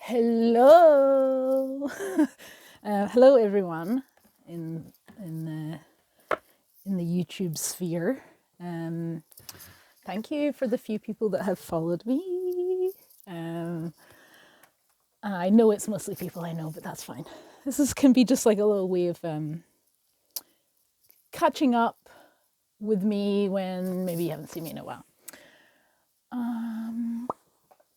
Hello, hello everyone in the YouTube sphere. Thank you for the few people that have followed me. I know it's mostly people I know, but that's fine. Can be just like a little way of catching up with me when maybe you haven't seen me in a while.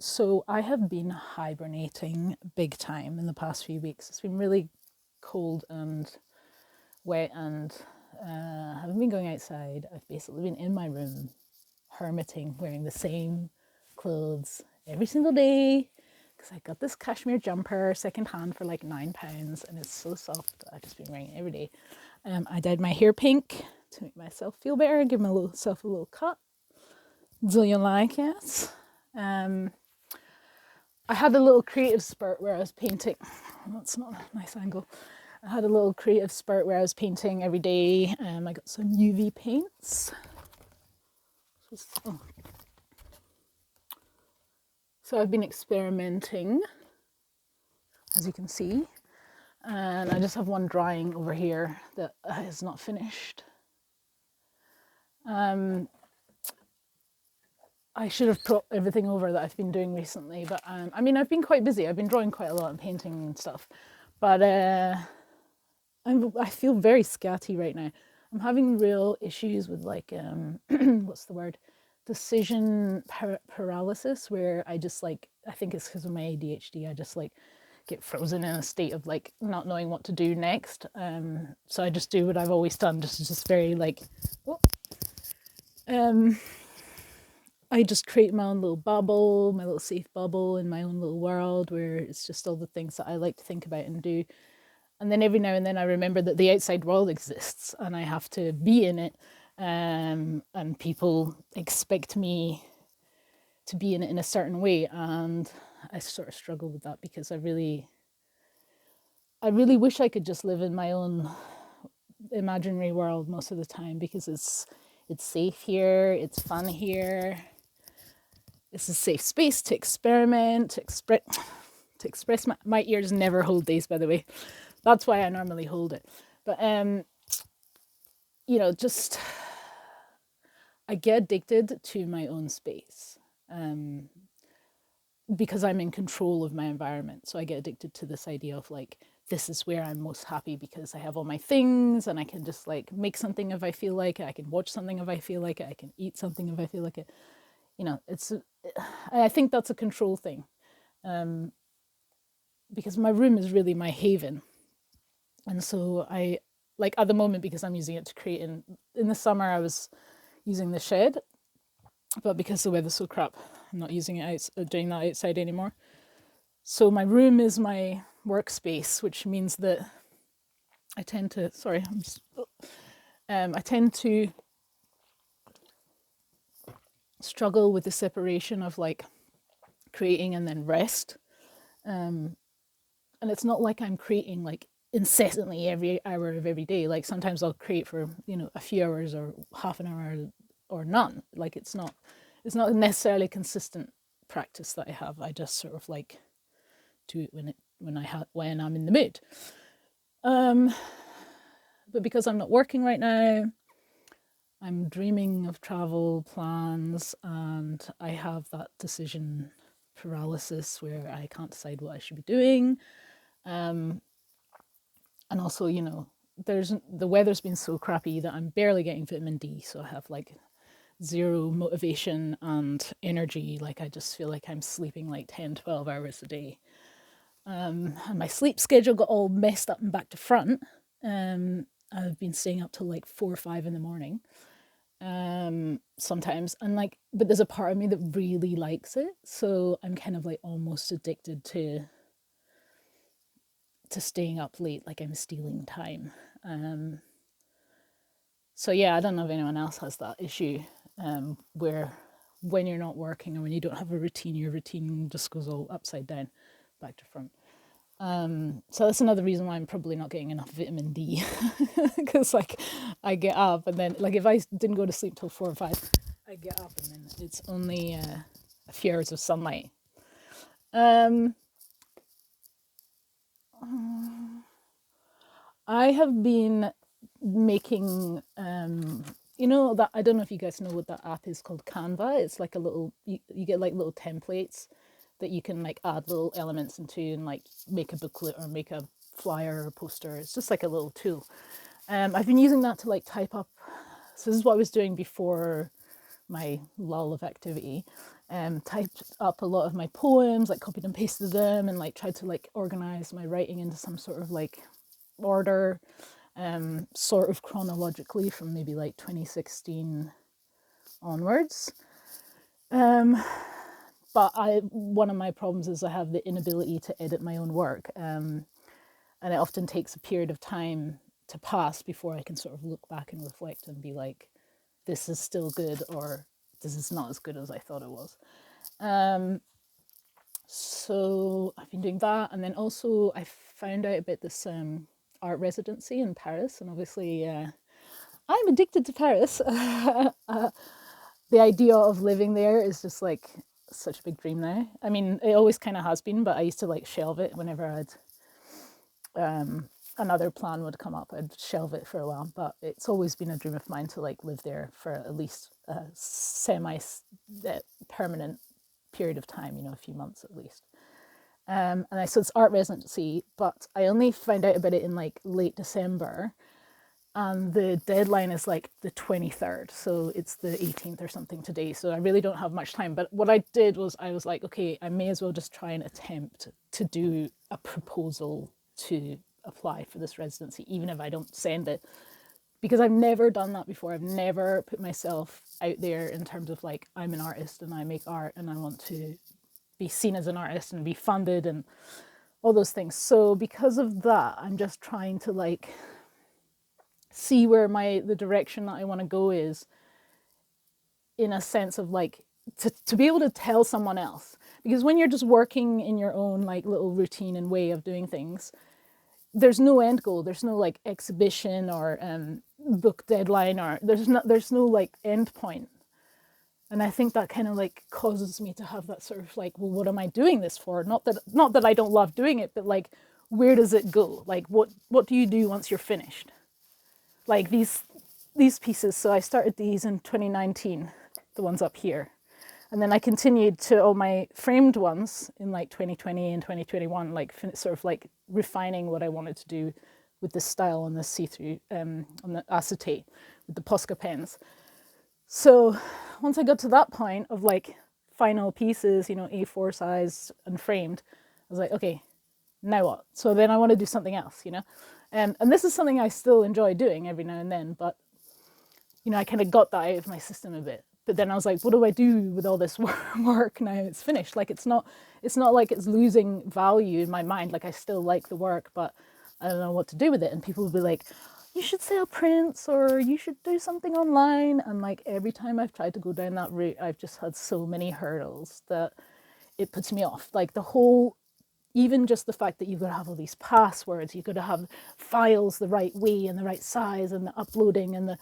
So I have been hibernating big time in the past few weeks. It's been really cold and wet and haven't been going outside. I've basically been in my room hermiting, wearing the same clothes every single day because I got this cashmere jumper secondhand for like £9 and it's so soft. I've just been wearing it every day. I dyed my hair pink to make myself feel better, give myself a little cut. Do you like it? I had a little creative spurt where I was painting. That's not a nice angle. I had a little creative spurt where I was painting every day. I got some UV paints. So I've been experimenting, as you can see. And I just have one drying over here that is not finished. I should have put everything over that I've been doing recently, but I mean, I've been quite busy. I've been drawing quite a lot and painting and stuff, but I feel very scatty right now. I'm having real issues with like, what's the word? Decision paralysis, where I just like, I think it's because of my ADHD, I just like get frozen in a state of like not knowing what to do next. So I just do what I've always done, just very like, I just create my own little bubble, my little safe bubble in my own little world where it's just all the things that I like to think about and do. And then every now and then I remember that the outside world exists and I have to be in it. And people expect me to be in it in a certain way. And I sort of struggle with that because I really wish I could just live in my own imaginary world most of the time because it's safe here, it's fun here. It's a safe space to experiment, to express my ears never hold these, by the way. That's why I normally hold it. But, just I get addicted to my own space because I'm in control of my environment. So I get addicted to this idea of like, this is where I'm most happy because I have all my things and I can just like make something if I feel like it. I can watch something if I feel like it. I can eat something if I feel like it. I think that's a control thing because my room is really my haven. And so I, like at the moment, because I'm using it to create in the summer, I was using the shed, but because the weather's so crap, I'm not using it doing that outside anymore. So my room is my workspace, which means that I tend to, I tend to struggle with the separation of like creating and then rest. And it's not like I'm creating like incessantly every hour of every day. Like sometimes I'll create for, a few hours or half an hour or none. Like it's not necessarily consistent practice that I have. I just sort of like do it when I'm in the mood. But because I'm not working right now, I'm dreaming of travel plans and I have that decision paralysis where I can't decide what I should be doing. And also, the weather's been so crappy that I'm barely getting vitamin D. So I have like zero motivation and energy. Like I just feel like I'm sleeping like 10, 12 hours a day. And my sleep schedule got all messed up and back to front. I've been staying up till like 4 or 5 in the morning. Sometimes, and like, but there's a part of me that really likes it. So I'm kind of like almost addicted to staying up late, like I'm stealing time. So yeah, I don't know if anyone else has that issue where when you're not working or when you don't have a routine, your routine just goes all upside down, back to front. So that's another reason why I'm probably not getting enough vitamin D because like I get up and then like if I didn't go to sleep till 4 or 5, I get up and then it's only a few hours of sunlight. I have been making, you know, that, I don't know if you guys know what that app is called, Canva. It's like a little, you get like little templates that you can like add little elements into and like make a booklet or make a flyer or a poster. It's just like a little tool. I've been using that to like type up. So this is what I was doing before my lull of activity. Typed up a lot of my poems, like copied and pasted them, and like tried to like organize my writing into some sort of like order, sort of chronologically from maybe like 2016 onwards. But one of my problems is I have the inability to edit my own work, and it often takes a period of time to pass before I can sort of look back and reflect and be like, this is still good, or this is not as good as I thought it was. So I've been doing that, and then also I found out about this art residency in Paris, and obviously I'm addicted to Paris. The idea of living there is just like such a big dream now. I mean, it always kind of has been, but I used to like shelve it whenever another plan would come up. I'd shelve it for a while, but it's always been a dream of mine to like live there for at least a permanent period of time, you know, a few months at least. So it's art residency, but I only found out about it in like late December, and the deadline is like the 23rd, so it's the 18th or something today, so I really don't have much time. But what I did was I was like, okay, I may as well just try and attempt to do a proposal to apply for this residency, even if I don't send it, because I've never done that before. I've never put myself out there in terms of like, I'm an artist and I make art and I want to be seen as an artist and be funded and all those things. So because of that, I'm just trying to like see where the direction that I want to go is, in a sense of like to be able to tell someone else. Because when you're just working in your own like little routine and way of doing things, there's no end goal, there's no like exhibition or book deadline, or there's no like end point. And I think that kind of like causes me to have that sort of like, well, what am I doing this for? Not that I don't love doing it, but like, where does it go? Like, what do you do once you're finished? Like these pieces. So I started these in 2019, the ones up here. And then I continued to all my framed ones in like 2020 and 2021, like sort of like refining what I wanted to do with this style on the see-through, on the acetate with the Posca pens. So once I got to that point of like final pieces, you know, A4 size and framed, I was like, okay, now what? So then I want to do something else, you know? And this is something I still enjoy doing every now and then, but, you know, I kind of got that out of my system a bit. But then I was like, what do I do with all this work now it's finished? Like, it's not like it's losing value in my mind. Like, I still like the work, but I don't know what to do with it. And people will be like, you should sell prints, or you should do something online. And like, every time I've tried to go down that route, I've just had so many hurdles that it puts me off. Like the whole, even just the fact that you've got to have all these passwords, you've got to have files the right way and the right size and the uploading and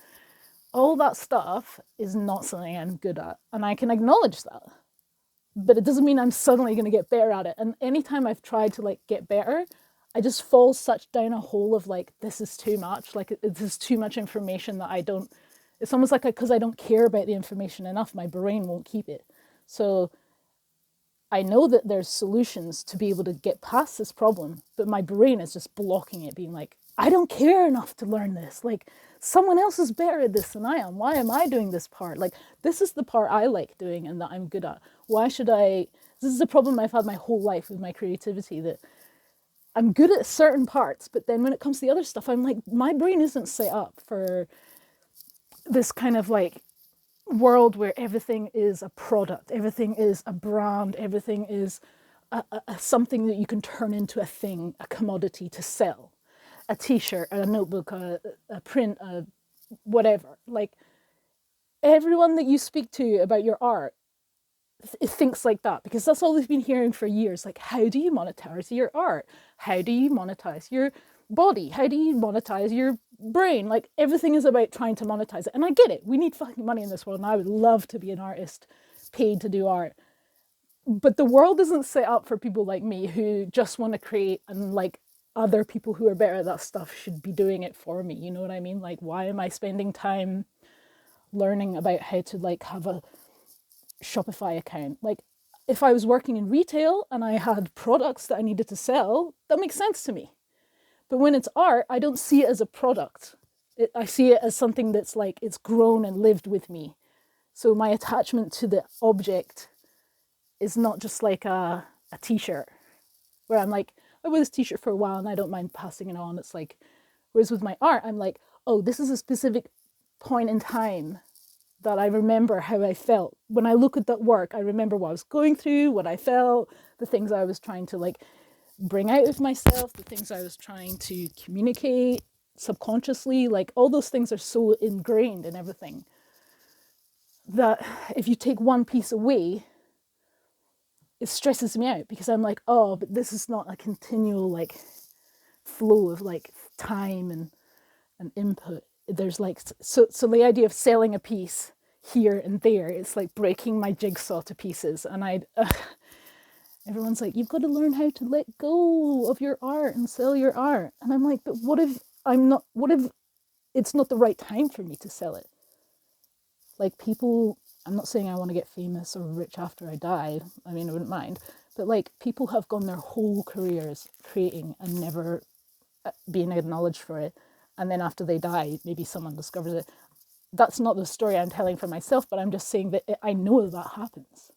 all that stuff is not something I'm good at. And I can acknowledge that. But it doesn't mean I'm suddenly going to get better at it. And anytime I've tried to like get better, I just fall such down a hole of like, this is too much. Like, this is too much information that I don't, it's almost like because I don't care about the information enough, my brain won't keep it. So I know that there's solutions to be able to get past this problem, but my brain is just blocking it, being like, I don't care enough to learn this. Like, someone else is better at this than I am. Why am I doing this part? Like, this is the part I like doing and that I'm good at. Why should I? This is a problem I've had my whole life with my creativity, that I'm good at certain parts, but then when it comes to the other stuff, I'm like, my brain isn't set up for this kind of like world where everything is a product, everything is a brand, everything is something that you can turn into a thing, a commodity to sell. A t-shirt, a notebook, a print, whatever. Like, everyone that you speak to about your art thinks like that, because that's all they've been hearing for years. Like, how do you monetize your art? How do you monetize your body? How do you monetize your brain? Like, everything is about trying to monetize it. And I get it. We need fucking money in this world, and I would love to be an artist paid to do art. But the world isn't set up for people like me who just want to create and like other people who are better at that stuff should be doing it for me. You know what I mean? Like, why am I spending time learning about how to like have a Shopify account? Like, if I was working in retail and I had products that I needed to sell, that makes sense to me. But when it's art, I don't see it as a product. I see it as something that's like, it's grown and lived with me. So my attachment to the object is not just like a t-shirt where I'm like, I wear this t-shirt for a while and I don't mind passing it on. It's like, whereas with my art, I'm like, oh, this is a specific point in time that I remember how I felt. When I look at that work, I remember what I was going through, what I felt, the things I was trying to like bring out of myself, the things I was trying to communicate subconsciously. Like all those things are so ingrained in everything that if you take one piece away, it stresses me out because I'm like, oh, but this is not a continual like flow of like time and input. There's like, so the idea of selling a piece here and there, it's like breaking my jigsaw to pieces. And everyone's like, you've got to learn how to let go of your art and sell your art. And I'm like, but what if it's not the right time for me to sell it? Like people, I'm not saying I want to get famous or rich after I die. I mean, I wouldn't mind. But like people have gone their whole careers creating and never being acknowledged for it. And then after they die, maybe someone discovers it. That's not the story I'm telling for myself, but I'm just saying that I know that happens.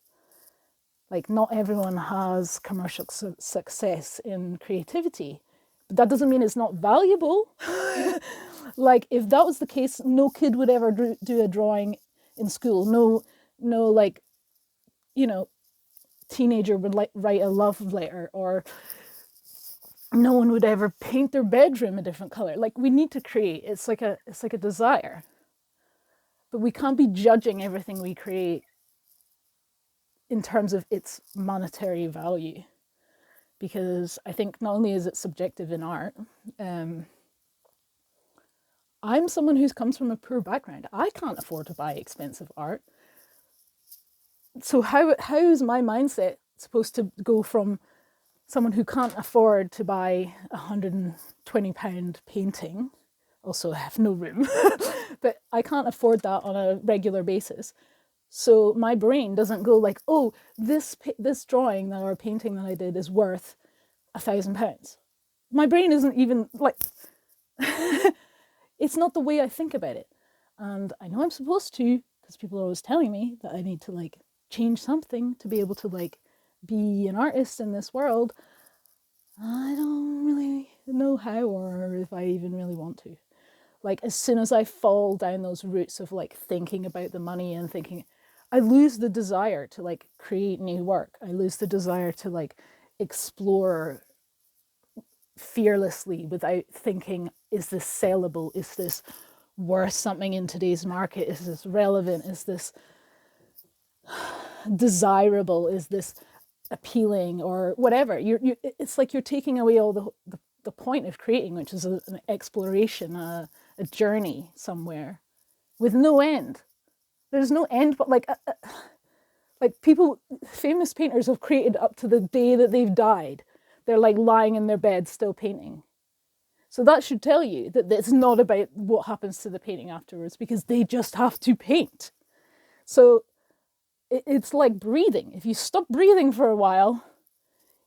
Like not everyone has commercial success in creativity, but that doesn't mean it's not valuable. Like if that was the case, no kid would ever do a drawing in school. No, like, you know, teenager would like write a love letter, or no one would ever paint their bedroom a different color. Like we need to create. It's like a desire, but we can't be judging everything we create in terms of its monetary value, because I think not only is it subjective in art, I'm someone who comes from a poor background. I can't afford to buy expensive art. So how is my mindset supposed to go from someone who can't afford to buy £120 painting? Also, I have no room, but I can't afford that on a regular basis. So my brain doesn't go like, oh, this drawing or painting that I did is worth £1,000. My brain isn't even like, it's not the way I think about it. And I know I'm supposed to, because people are always telling me that I need to like change something to be able to like be an artist in this world. I don't really know how or if I even really want to. Like as soon as I fall down those routes of like thinking about the money and thinking, I lose the desire to like create new work. I lose the desire to like explore fearlessly without thinking, is this sellable? Is this worth something in today's market? Is this relevant? Is this desirable? Is this appealing or whatever? It's like you're taking away all the point of creating, which is an exploration, a journey somewhere with no end. There's no end, but like people, famous painters have created up to the day that they've died. They're like lying in their bed still painting. So that should tell you that it's not about what happens to the painting afterwards, because they just have to paint. So it's like breathing. If you stop breathing for a while,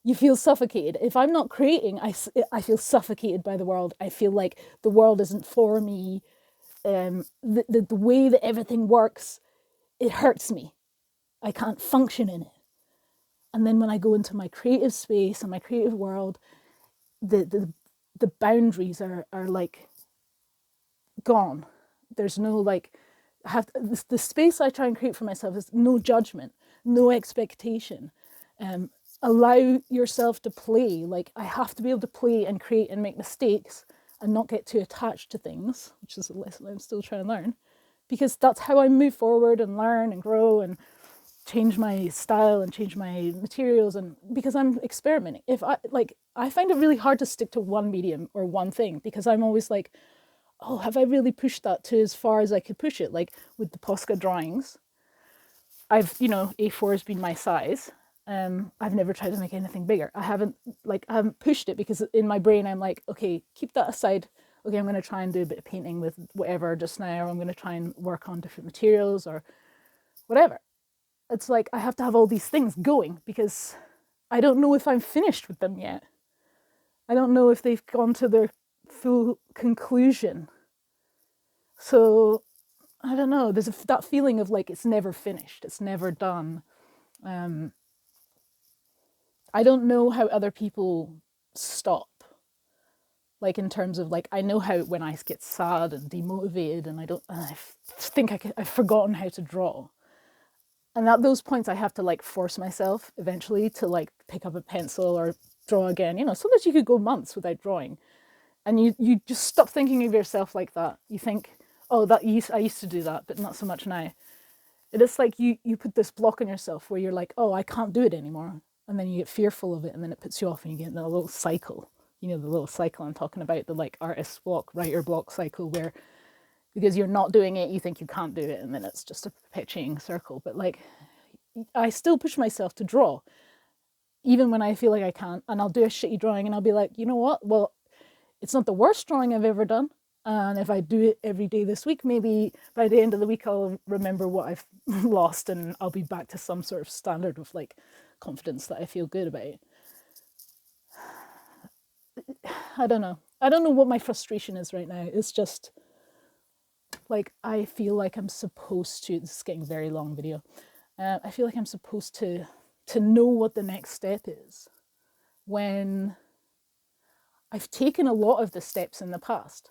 you feel suffocated. If I'm not creating, I feel suffocated by the world. I feel like the world isn't for me. The way that everything works, it hurts me. I can't function in it. And then when I go into my creative space and my creative world, the boundaries are like gone. There's no like, the space I try and create for myself is no judgment, no expectation. Allow yourself to play. Like I have to be able to play and create and make mistakes and not get too attached to things, which is a lesson I'm still trying to learn, because that's how I move forward and learn and grow and change my style and change my materials. And because I'm experimenting, I find it really hard to stick to one medium or one thing, because I'm always like, oh, have I really pushed that to as far as I could push it? Like with the Posca drawings, A4 has been my size. I've never tried to make anything bigger. I haven't pushed it because in my brain I'm like, okay, keep that aside. Okay, I'm going to try and do a bit of painting with whatever just now, or I'm going to try and work on different materials or whatever. It's like I have to have all these things going because I don't know if I'm finished with them yet. I don't know if they've gone to their full conclusion. So I don't know. There's that feeling of like it's never finished. It's never done. I don't know how other people stop. Like in terms of like, I know how when I get sad and demotivated and I've forgotten how to draw. And at those points I have to like force myself eventually to like pick up a pencil or draw again. You know, sometimes you could go months without drawing. And you just stop thinking of yourself like that. You think, oh, I used to do that, but not so much now. It is like you put this block on yourself where you're like, oh, I can't do it anymore. And then you get fearful of it and then it puts you off and you get in a little cycle. You know, the little cycle I'm talking about, the like artist block, writer block cycle where because you're not doing it, you think you can't do it. And then it's just a perpetuating circle. But like, I still push myself to draw, even when I feel like I can't. And I'll do a shitty drawing and I'll be like, you know what? Well, it's not the worst drawing I've ever done. And if I do it every day this week, maybe by the end of the week, I'll remember what I've lost and I'll be back to some sort of standard of like confidence that I feel good about. I don't know. I don't know what my frustration is right now. It's just like, I feel like I'm supposed to, this is getting a very long video. I feel like I'm supposed to know what the next step is when I've taken a lot of the steps in the past.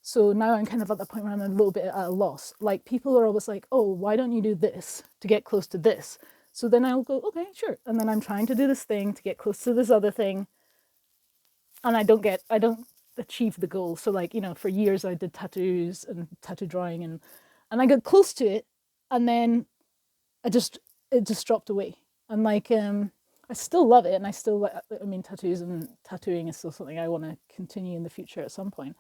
So now I'm kind of at the point where I'm a little bit at a loss. Like people are always like, oh, why don't you do this to get close to this? So then I'll go, okay, sure. And then I'm trying to do this thing to get close to this other thing. And I don't achieve the goal. So like, you know, for years I did tattoos and tattoo drawing and I got close to it. And then it just dropped away. And like, I still love it. And tattoos and tattooing is still something I want to continue in the future at some point.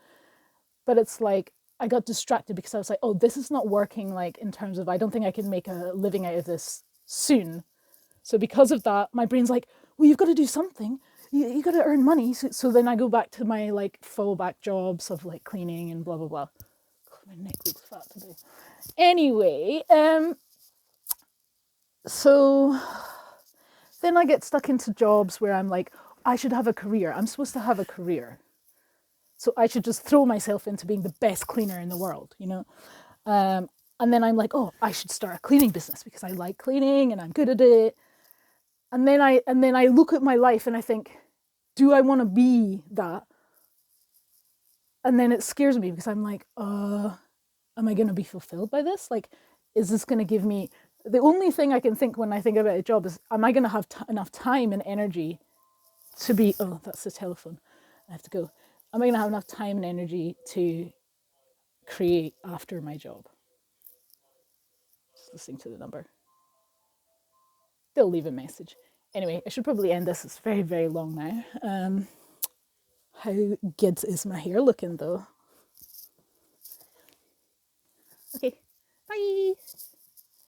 But it's like, I got distracted because I was like, oh, this is not working, like in terms of, I don't think I can make a living out of this soon. So because of that, my brain's like, well, you've got to do something. You got to earn money. So then I go back to my like fallback jobs of like cleaning and blah, blah, blah. God, my neck looks fat today. Anyway, so then I get stuck into jobs where I'm like, I should have a career. I'm supposed to have a career. So I should just throw myself into being the best cleaner in the world, you know? And then I'm like, oh, I should start a cleaning business because I like cleaning and I'm good at it. And then I look at my life and I think, do I want to be that? And then it scares me because I'm like, am I going to be fulfilled by this? Like, is this going to give me... The only thing I can think when I think about a job is, am I going to have enough time and energy to be... Oh, that's the telephone. I have to go. Am I going to have enough time and energy to create after my job? Just listening to the number. They'll leave a message. Anyway, I should probably end this. It's very, very long now. How good is my hair looking though? Okay, bye.